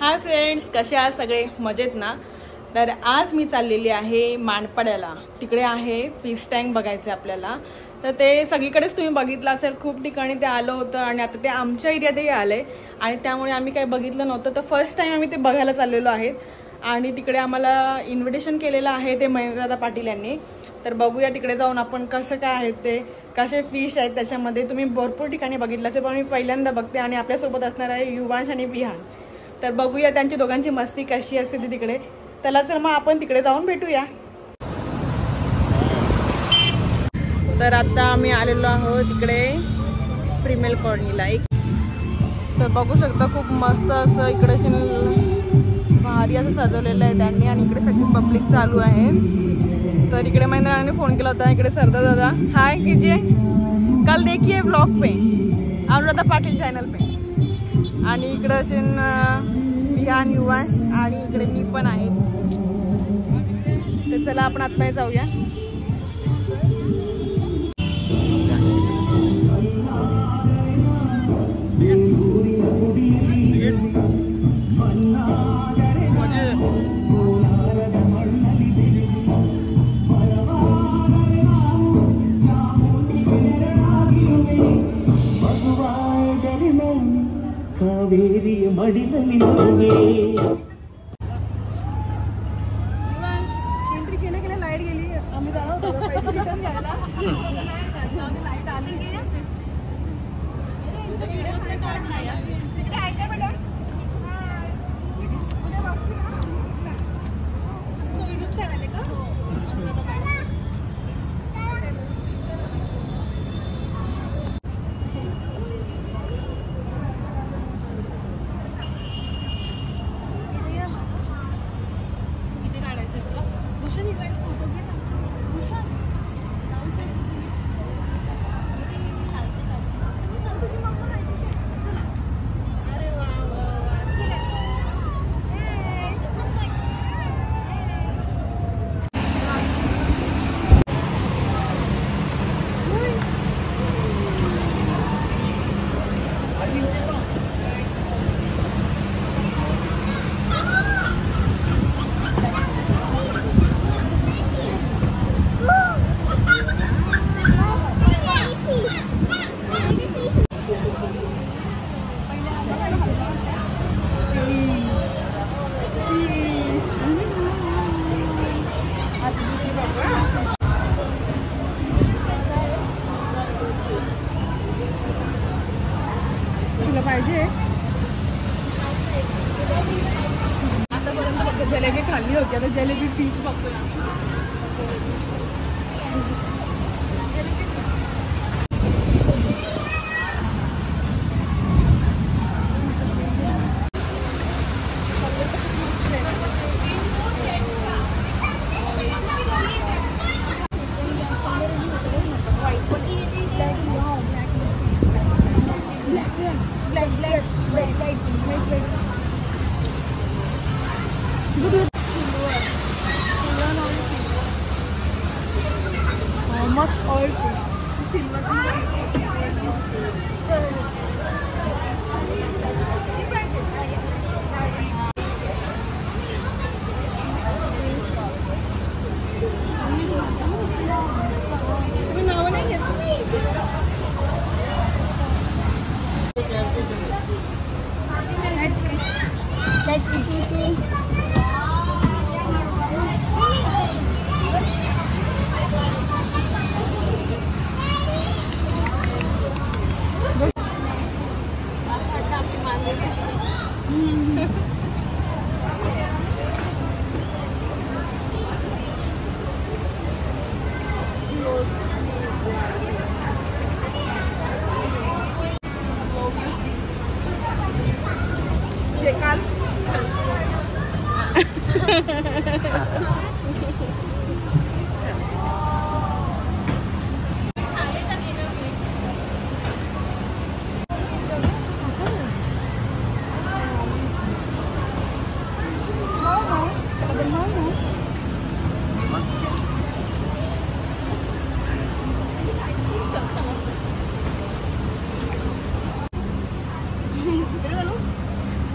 Hi friends, कसे आहात सगळे? मजेत ना? तर आज मी चाललेली आहे मानपड्याला. तिकडे आहे फिश टँक बघायचे आपल्याला. तर ते सगळीकडेच तुम्ही बघितलं असेल, खूप ठिकाणी ते आलं होतं आणि आता ते आमच्या एरियातही आले आणि त्यामुळे आम्ही काही बघितलं नव्हतं. तर फर्स्ट टाइम आम्ही ते बघायला चाललेलो आहेत आणि तिकडे आम्हाला इन्व्हिटेशन केलेलं आहे ते महेंद्रदादा पाटील यांनी. तर बघूया तिकडे जाऊन आपण कसं काय आहे ते, कसे फिश आहेत त्याच्यामध्ये. तुम्ही भरपूर ठिकाणी बघितलं असेल, पण मी पहिल्यांदा बघते आणि आपल्यासोबत असणार आहे युवांश आणि विहान. तर बघूया त्यांची दोघांची मस्ती कशी असते ती तिकडे. चला तर मग आपण तिकडे जाऊन भेटूया. तर आता आम्ही आलेलो आहोत तिकडे प्रीमेल कॉलनीला. एक तर बघू शकता, खूप मस्त असं इकडे भारी असं सजवलेलं आहे त्यांनी आणि इकडे सगळी पब्लिक चालू आहे. तर इकडे महेंद्राने फोन केला होता. इकडे सरदार दादा हाय कीजिए, कल देखिए ब्लॉग पे अनुराधा पाटील चॅनल पे. आणि इकडे असे विहान, युवांश आणि इकडे मी पण आहे. तर चला आपण आतमध्ये जाऊया. एंट्री केले केले लाईट गेली. आम्ही जाणार होतो पैसे रिटर्न घ्यायला. लाईट आली. तिकडे आहे का मॅडम? युट्यूब चॅनल आहे का? पाहिजे आतापर्यंत फक्त जलेबी खाल्ली होती, आता जलेबी फिश बघतोय. Almost all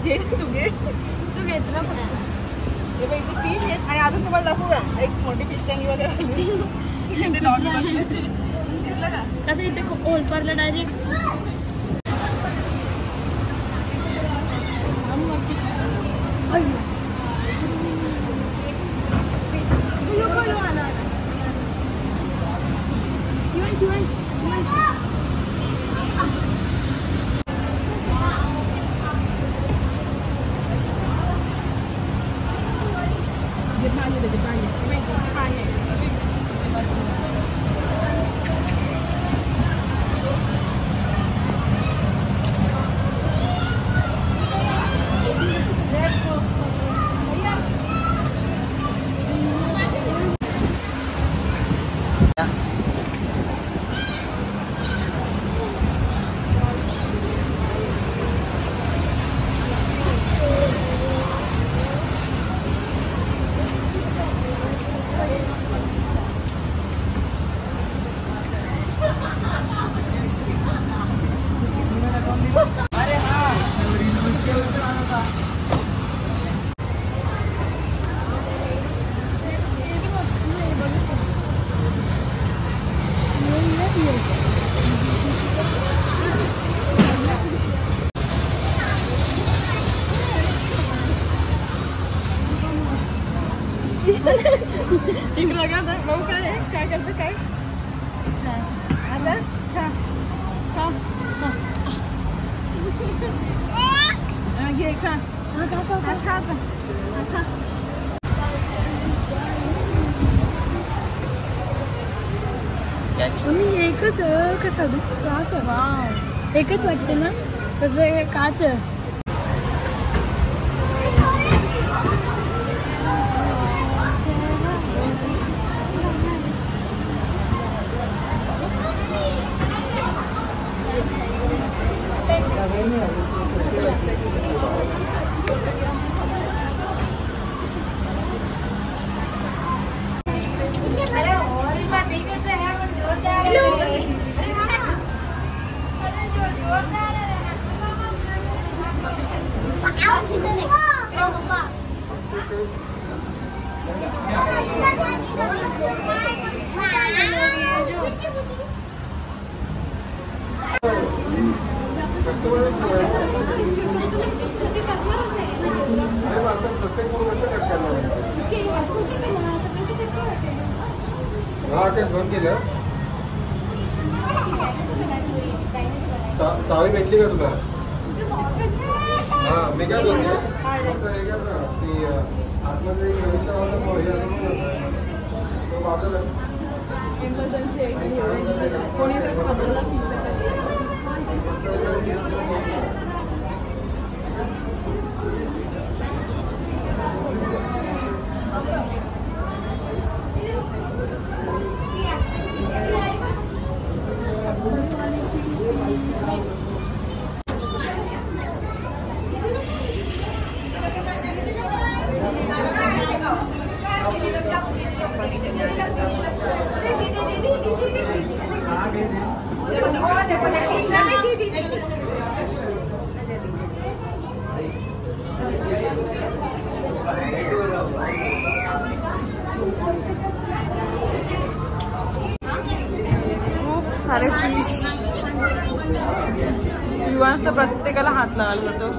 घे तू घे. तू घेतला फक्त. हे बघ इथे फिश आहेत आणि अजून तुम्हाला दाखवू का एक मोठी फिश टँक वगैरे ते डॉग बसले दिसलं का कसं इथे खूप ओलपारला डायरेक्ट इकडं का भाऊ काय करतं काय आता खा खा घे खा खा खा मी एकच कसं काच एकच वाटते ना तसं काच चावी भेटली का तुला? हा मी काय बोलते फक्त हे कर ना की आतमध्ये एक नवीनचा बाजूला खूप सारे फिश युवांस तर प्रत्येकाला हात लावायला जातो.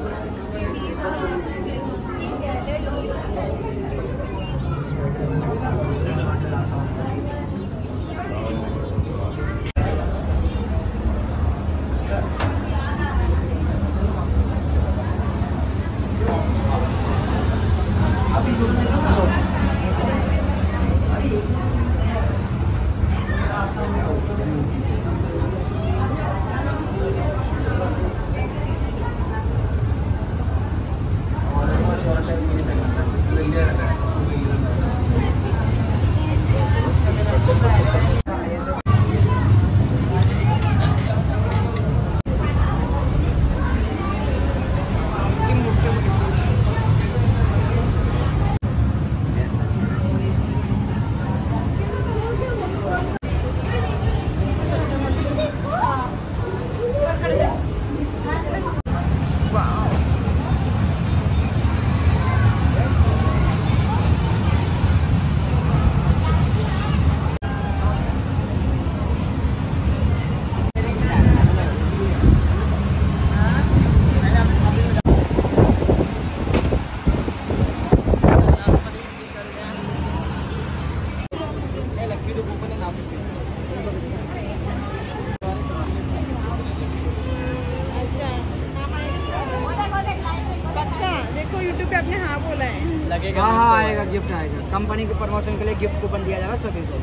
देखो यूट्यूब पे आपने हाँ बोला है। लगेगा। हाँ आएगा, गिफ्ट आएगा। कंपनी के प्रमोशन के लिए गिफ्ट कूपन दिया जा रहा है सभी को।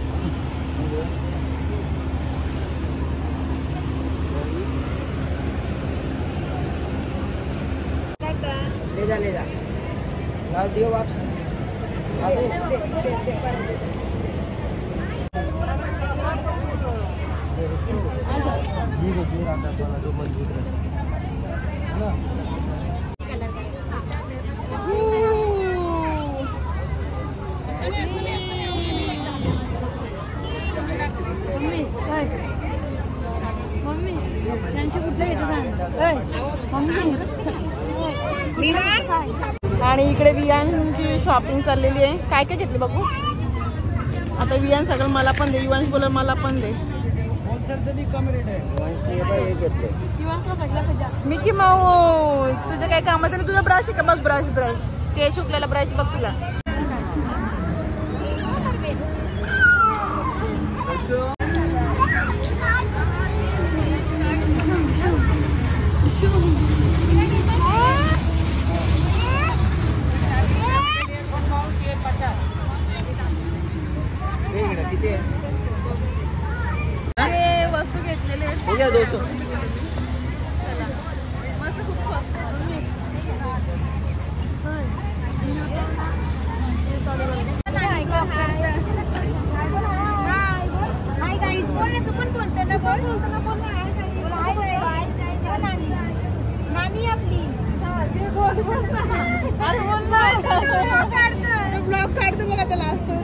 ले जा ला दियो वापस। जो मजबूत मम्मी त्यांची कुठलं येतं सांग मम्मी। आणि इकडे वियांची शॉपिंग चाललेली आहे। काय काय घेतले बघू आता वियान सगळं मला पण दे। विवांश बोल मला पण दे। कम रेट आहे। मिकी माऊ तुझ्या काय कामाचं नाही? तुझा ब्रश आहे का बघ? ब्रश केश शुक्लाला ब्रश बघ तुला। किती हे वस्तू घेतलेले आहेत 200। मस्त खूप स्वस्त। ब्लॉग काढतो बघा त्याला असतो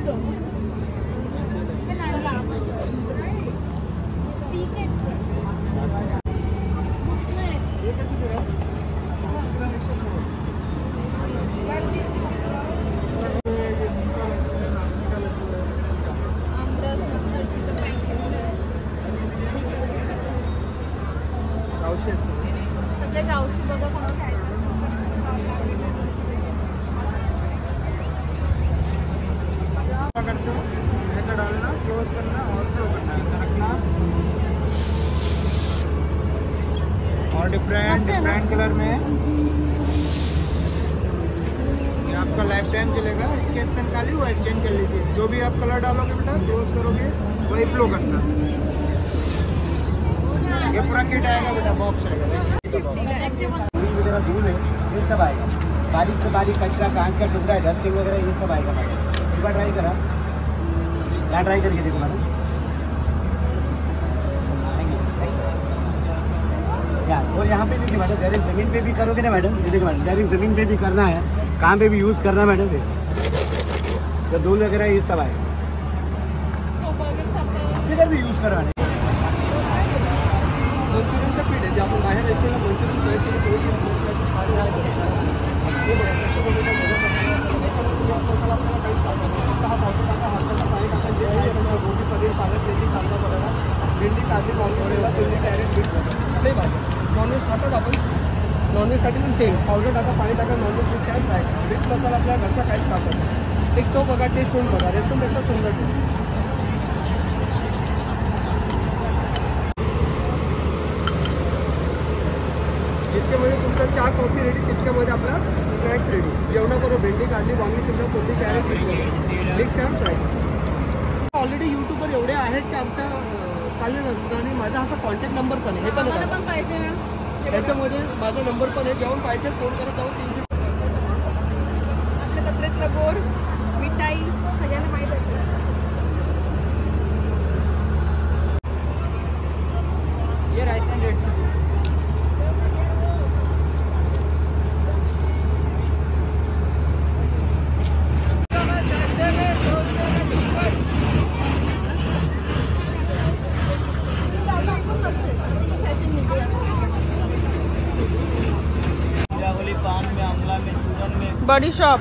सगळे गावची बघा कोण खायचं। करते हो ऐसा डालना, क्लोज करना और फ्लो करना, ऐसा रखना और डिफरेंट कलर में ये आपका लाइफ टाइम चलेगा। स्केच पेन खाली वो एक्सचेंज कर लीजिए। जो भी आप कलर डालोगे बेटा क्लोज करोगे वही फ्लो करना। ये पूरा किट आएगा बेटा, बॉक्स आएगा। धूल है ये सब आएगा। बारीक से बारीक कचरा, कांच का टुकड़ा, डस्टिंग वगैरह ये सब आएगा मैडम। एक बार ट्राई करा, यहाँ ट्राई करके देखो मैडम। और यहाँ पे देखिए मैडम, डायरेक्ट जमीन पे भी करोगे ना मैडम। ये देखो मैडम, डायरेक्ट जमीन पे भी करना है, कहाँ पे भी यूज करना मैडम। तो धूल वगैरह ये सब आएगा, किधर भी यूज करा। मंचुरियनचं पीठ आहे जे आपण बाहेर असलेलं मंचुरियन सोयाची मसाला आपल्याला काहीच टाकायचं नाही। फक्त हा पावडर टाका, हलकासा पाणी टाका, जे आहे त्याच्यावर गोबी, पनीर, पालक, भेंडी, कांदा, बटाटा, भेंडी, कांदे, नॉनव्हेजला भेंडी, कॅरेट, बीट कुठल्याही भाज्या। नॉनव्हेज खातात आपण, नॉनव्हेजसाठी पण सेम पावडर टाका, पाणी टाका, नॉनव्हेज मिक्स आहे फ्राय करा। बीट मसाला आपल्या घरचा काहीच टाकायचा। एक तो बघा, टेस्ट करून बघा, रेस्टॉरंटपेक्षा सुंदर टेस्ट। जितक्यामध्ये तुमचा चहा कॉफी रेडी, तितक्यामध्ये आपला स्नॅक्स रेडी। जेवणाबरोबर भेंडी, काढली, वांगी, शिमला, कोबी, कॅरेट मिक्स करा फ्राय। ऑलरेडी यूट्यूबवर एवढे आहेत की आमचं चाललेलं असतं आणि माझा असा कॉन्टॅक्ट नंबर पण आहे, हे पण पाहिजे ना त्याच्यामध्ये माझा नंबर पण आहे। जेवण पाहिजे फोन करत जाऊन 300 आपल्या कत्रेतलं गोड मिठाई सगळ्यांना माहीत असते। ये राइस एंड रेड चिली। बडी शॉप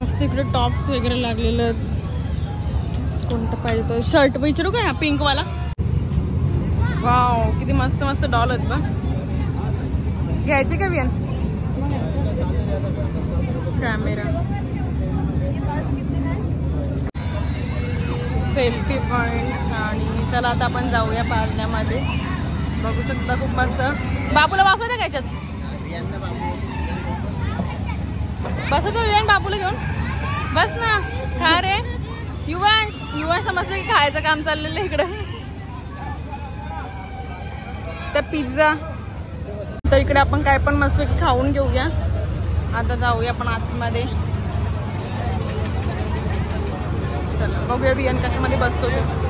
मस्त इकडे टॉप्स वगैरे लागलेले आहेत। कोणतं पाहिजे तर शर्ट विचारू का? पिंक वाला वाव किती मस्त मस्त डॉल आहेत बा। घ्यायचे का वियन? Camera, selfie point. आणि चला आता आपण जाऊया पाळण्यामध्ये। बघू शकता खूप मस्त. बाबूला वाफा द्या याच्यात. बस तो युवान बाबूला घेऊन बस ना. खा रे युवांश. युवांश समजलं की खायचं काम चाललेलं इकडं. त्या पिझ्झा तर इकडे आपण काय पण मस्त की खाऊन घेऊया. आता जाऊया आपण आतमध्ये. चला बघूया विहान कशामध्ये बसतो ते.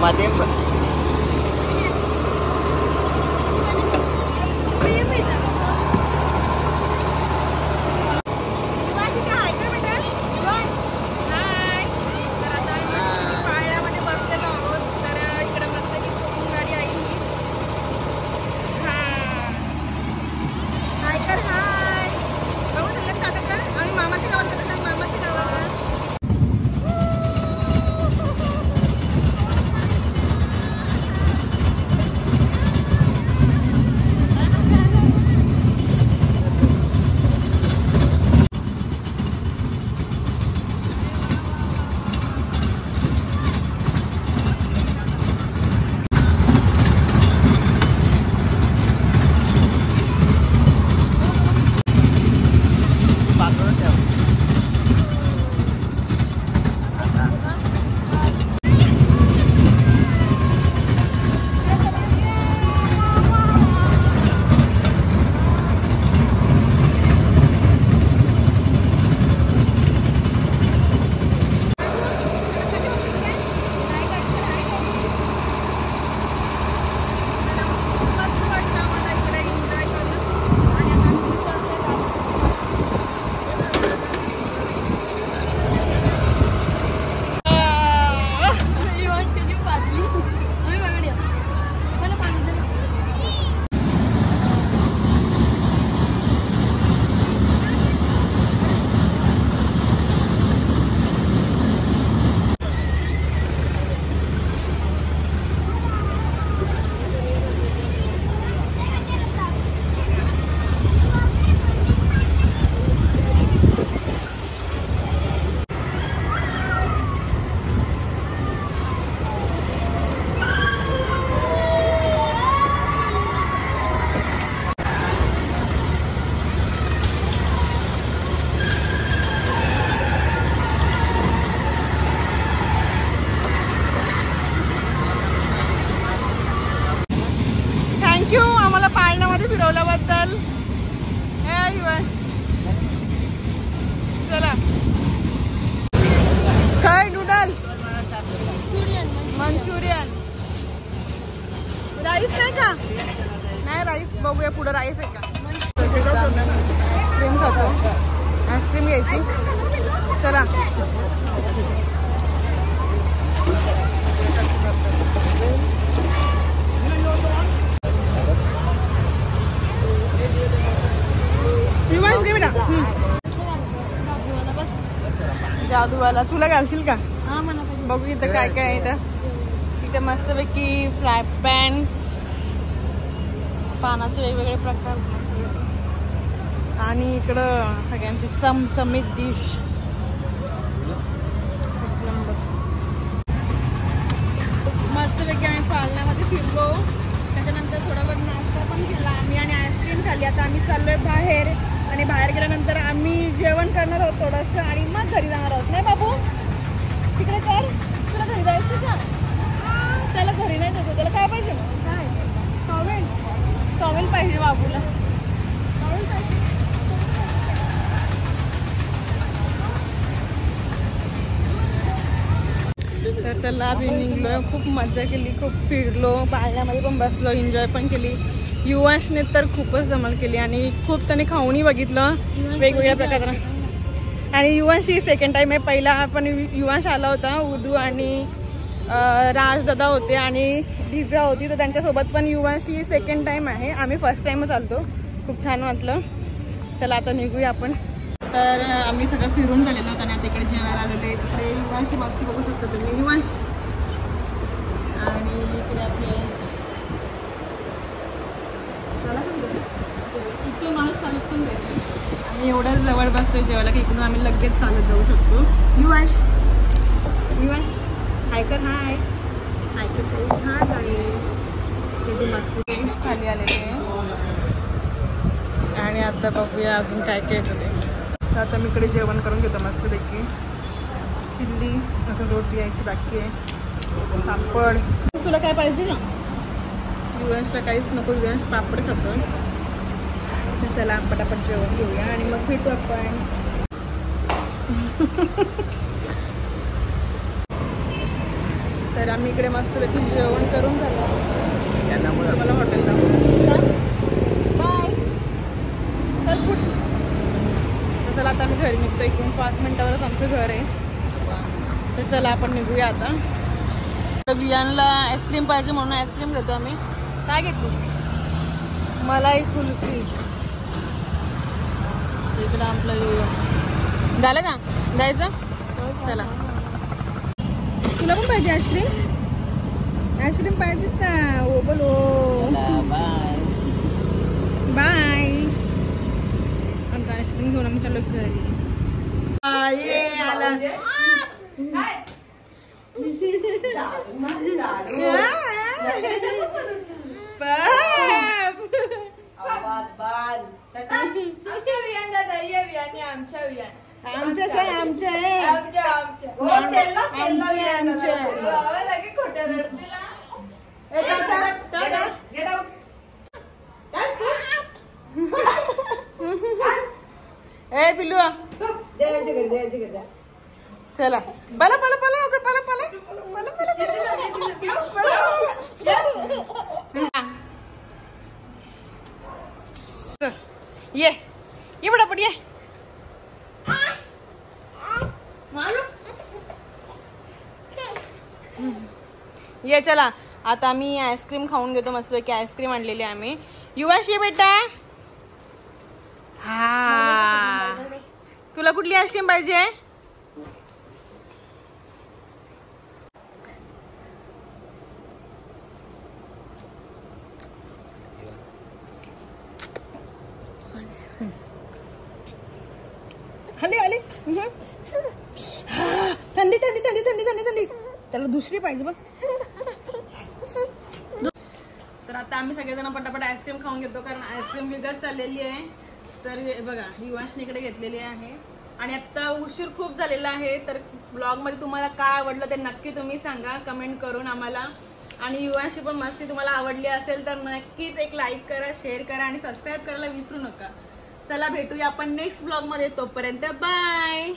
मध्ये थँक्यू आम्हाला पाळण्यामध्ये फिरवल्याबद्दल. चला काय नूडल्स मंचुरियन. राईस नाही का? नाही राईस. बघूया पुढे राईस आहे का. आईस्क्रीम खातो. आईस्क्रीम घ्यायची. चला बेटा. जादूवाला तुला घालशील का? बघू इथं काय काय आहे. इथं मस्तपैकी फ्राय पॅन्स, पानाचे वेगवेगळे प्रकार आणि इकडं सगळ्यांची चमचमीत डिश. मस्तपैकी आम्ही पालण्यामध्ये फिरलो. त्याच्यानंतर थोडाफार नाश्ता पण केला आम्ही आणि आईस्क्रीम खाल्ली. आता आम्ही चाललोय बाहेर आणि बाहेर गेल्यानंतर आम्ही जेवण करणार आहोत थोडंसं आणि मग घरी जाणार आहोत. नाही बाबू तिकडे कर. तुला घरी जायचं का? त्याला घरी नाही जायचं. त्याला काय पाहिजे? काय टॉवेल? टॉवेल पाहिजे बाबूला. टॉवेल पाहिजे. तर चला आम्ही निघलोय. खूप मजा केली, खूप फिरलो, पाळण्यामध्ये पण बसलो, एन्जॉय पण केली. युवांशने तर खूपच धमाल केली आणि खूप त्याने खाऊनही बघितलं वेगवेगळ्या प्रकारात. आणि युवांश ही सेकंड टाइम आहे. पहिला आपण युवांश आला होता. उदू आणि राजदादा होते आणि दिव्या होती. तर त्यांच्यासोबत पण युवांश ही सेकंड टाइम आहे. आम्ही फर्स्ट टाइमच आलतो. खूप छान वाटलं. चला आता निघूया आपण. तर आम्ही सगळं फिरून झालेलो होतं आणि आता इकडे जेवायला आलेलो आहे. इकडे युवांशी मस्ती बघू शकता तुम्ही. युवांश आणि इकडे आपले इतके माणूस चालत पण जाईल. आम्ही एवढ्याच जवळ बसतोय जेवायला की इकडून आम्ही लगेच चालत जाऊ शकतो. युवांश युवांश हाय कर. हाय हाय कर. हा गाडी किती मस्त डिश खाली आलेली आहे. आणि आता बघूया अजून काय काय येतं ते. तर आता मी इकडे जेवण करून घेतो मस्तपैकी. चिल्ली आता रोटी यायची बाकी आहे. पापड. तुला काय पाहिजे ना? युवांशला काहीच नको. युवांश पापड खातो. तर चला पटापट जेवण घेऊया आणि मग भेटू आपण. तर आम्ही इकडे मस्तपैकी जेवण करून झालं. मला हॉटेल दाखवतो. बाय. तर चला आता आम्ही घरी निघतो. इकडून 5 मिनिटावरच आमचं घर आहे. तर चला आपण निघूया आता. तर वियानला आईस्क्रीम पाहिजे म्हणून आईस्क्रीम घेतो आम्ही. काय घेतो? मलाई कुल्फी. इकडं आपलं झालं का जायचं? चला. तुला पण पाहिजे आईस्क्रीम? आईस्क्रीम पाहिजे का? ओ बोलो बाय. आमचा आईस्क्रीम घेऊन आम्ही चाललो घरी. आला ए पिल्लू चला. पला पला पला लवकर. पला पला पला पला ये ये पटापट ये. ये चला. आता आम्ही आईस्क्रीम खाऊन घेतो मस्तपैकी. आईस्क्रीम आणलेली आम्ही. युवाश ये बेटा. हा तुला कुठली आईस्क्रीम पाहिजे? आली आली. थंडी थंडी थंडी थंडी थंडी थंडी. त्याला दुसरी पाहिजे बघ. तर आता आम्ही सगळेजण पटापट आईस्क्रीम खाऊन घेतो कारण आईस्क्रीम विकत चाललेली आहे. तर बघा युवांशनीकडे घेतलेली आहे. आणि आता उशीर खूप झालेला आहे. तर ब्लॉगमध्ये तुम्हाला काय आवडलं ते नक्की तुम्ही सांगा कमेंट करून आम्हाला. आणि युवांशी पण मस्ती तुम्हाला आवडली असेल तर नक्कीच एक लाईक करा, शेअर करा आणि सबस्क्राईब करायला विसरू नका. चला भेटूया आपण नेक्स्ट ब्लॉगमध्ये. तोपर्यंत बाय.